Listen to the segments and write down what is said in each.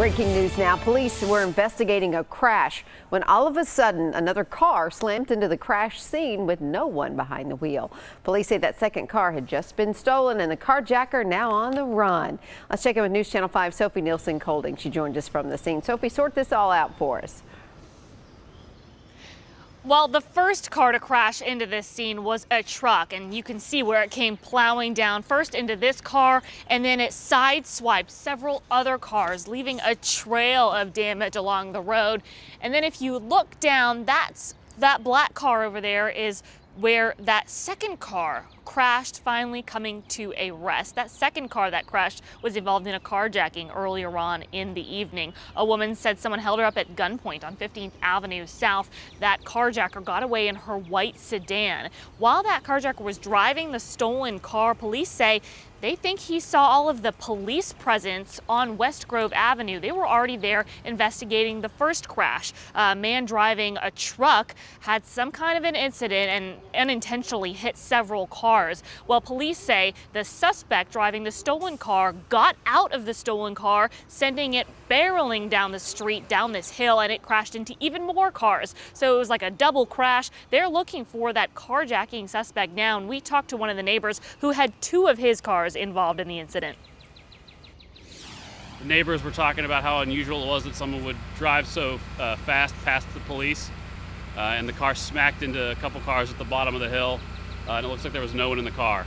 Breaking news now. Police were investigating a crash when all of a sudden another car slammed into the crash scene with no one behind the wheel. Police say that second car had just been stolen and the carjacker now on the run. Let's check in with News Channel 5 Sophie Nielsen-Colding. She joined us from the scene. Sophie, sort this all out for us. Well, the first car to crash into this scene was a truck, and you can see where it came plowing down first into this car, and then it sideswiped several other cars, leaving a trail of damage along the road. And then if you look down, that black car over there is where that second car crashed, finally coming to a rest. That second car that crashed was involved in a carjacking earlier on in the evening. A woman said someone held her up at gunpoint on 15th Avenue South. That carjacker got away in her white sedan. While that carjacker was driving the stolen car, police say they think he saw all of the police presence on West Grove Avenue. They were already there investigating the first crash. A man driving a truck had some kind of an incident and unintentionally hit several cars. Well, police say the suspect driving the stolen car got out of the stolen car, sending it barreling down the street, down this hill, and it crashed into even more cars. So it was like a double crash. They're looking for that carjacking suspect now, and we talked to one of the neighbors who had two of his cars involved in the incident. The neighbors were talking about how unusual it was that someone would drive so fast past the police, and the car smacked into a couple cars at the bottom of the hill, and it looks like there was no one in the car.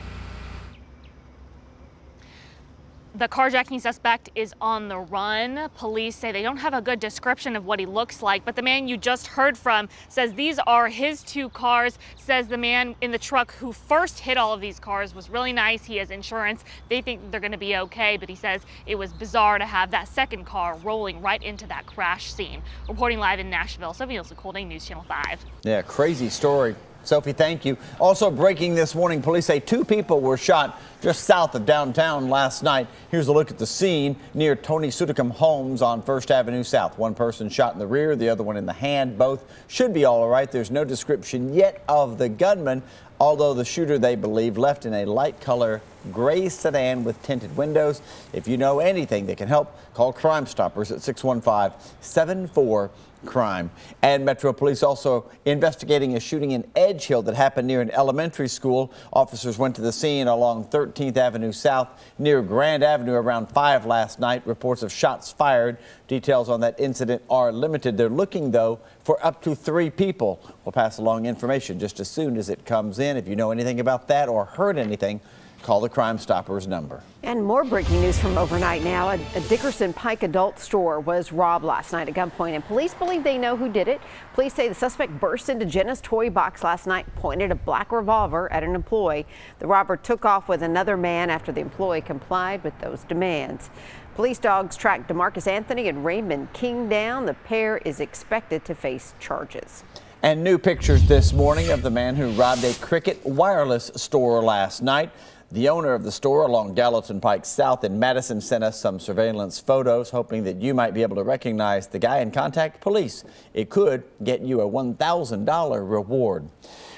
The carjacking suspect is on the run. Police say they don't have a good description of what he looks like, but the man you just heard from says these are his two cars, says the man in the truck who first hit all of these cars was really nice. He has insurance. They think they're going to be okay, but he says it was bizarre to have that second car rolling right into that crash scene. Reporting live in Nashville, Sophie Nielsen-Colding, News Channel 5. Yeah, crazy story. Sophie, thank you. Also breaking this morning, police say two people were shot just south of downtown last night. Here's a look at the scene near Tony Sudicum Homes on 1st Avenue South. One person shot in the rear, the other one in the hand. Both should be all right. There's no description yet of the gunman, although the shooter, they believe, left in a light color gray sedan with tinted windows. If you know anything that can help, call Crime Stoppers at 615-74-CRIME. And Metro Police also investigating a shooting in Edge Hill that happened near an elementary school. Officers went to the scene along 13th Avenue South near Grand Avenue around 5 last night. Reports of shots fired. Details on that incident are limited. They're looking, though, for up to 3 people. We'll pass along information just as soon as it comes in. If you know anything about that or heard anything, call the Crime Stoppers number. And more breaking news from overnight now. A Dickerson Pike adult store was robbed last night at gunpoint, and police believe they know who did it. Police say the suspect burst into Jenna's toy box last night, pointed a black revolver at an employee. The robber took off with another man after the employee complied with those demands. Police dogs tracked DeMarcus Anthony and Raymond King down. The pair is expected to face charges. And new pictures this morning of the man who robbed a Cricket Wireless store last night. The owner of the store along Gallatin Pike South in Madison sent us some surveillance photos, hoping that you might be able to recognize the guy and contact police. It could get you a $1,000 reward.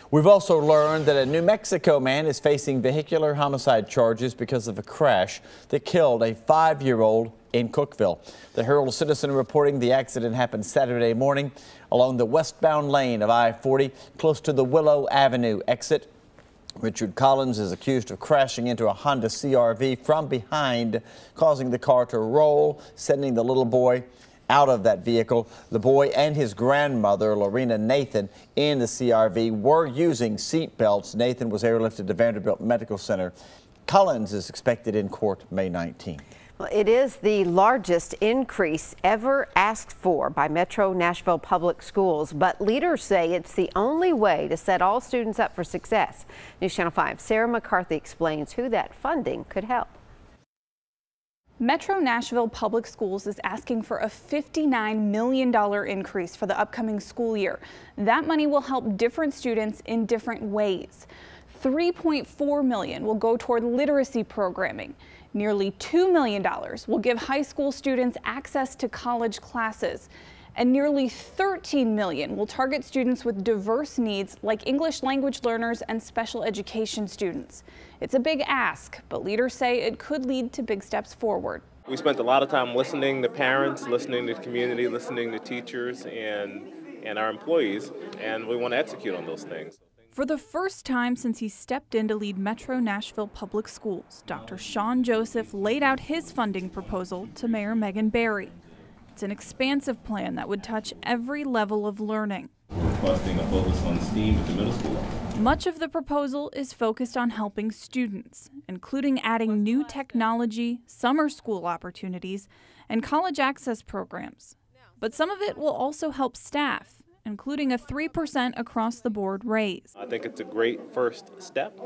We've also learned that a New Mexico man is facing vehicular homicide charges because of a crash that killed a 5-year-old in Cookeville. The Herald Citizen reporting the accident happened Saturday morning along the westbound lane of I-40 close to the Willow Avenue exit. Richard Collins is accused of crashing into a Honda CR-V from behind, causing the car to roll, sending the little boy out of that vehicle. The boy and his grandmother, Lorena Nathan, in the CR-V were using seat belts. Nathan was airlifted to Vanderbilt Medical Center. Collins is expected in court May 19th. Well, it is the largest increase ever asked for by Metro Nashville Public Schools, but leaders say it's the only way to set all students up for success. News Channel 5, Sarah McCarthy explains who that funding could help. Metro Nashville Public Schools is asking for a $59 million increase for the upcoming school year. That money will help different students in different ways. $3.4 million will go toward literacy programming. Nearly $2 million will give high school students access to college classes. And nearly $13 million will target students with diverse needs like English language learners and special education students. It's a big ask, but leaders say it could lead to big steps forward. We spent a lot of time listening to parents, listening to the community, listening to teachers and our employees, and we want to execute on those things. For the first time since he stepped in to lead Metro Nashville Public Schools, Dr. Sean Joseph laid out his funding proposal to Mayor Megan Barry. It's an expansive plan that would touch every level of learning. Requesting a focus on STEAM at the middle school. Much of the proposal is focused on helping students, including adding new technology, summer school opportunities, and college access programs. But some of it will also help staff, including a 3% across-the-board raise. I think it's a great first step,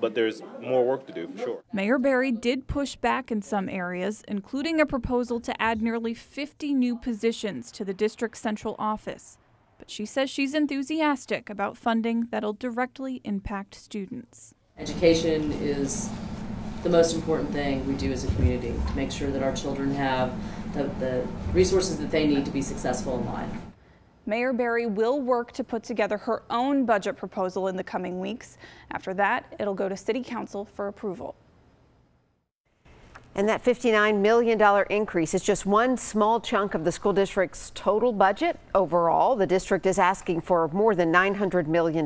but there's more work to do for sure. Mayor Barry did push back in some areas, including a proposal to add nearly 50 new positions to the district's central office. But she says she's enthusiastic about funding that'll directly impact students. Education is the most important thing we do as a community to make sure that our children have the resources that they need to be successful in life. Mayor Barry will work to put together her own budget proposal in the coming weeks. After that, it'll go to City Council for approval. And that $59 million increase is just one small chunk of the school district's total budget. Overall, the district is asking for more than $900 million.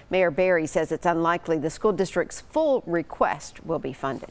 Mayor Barry says it's unlikely the school district's full request will be funded.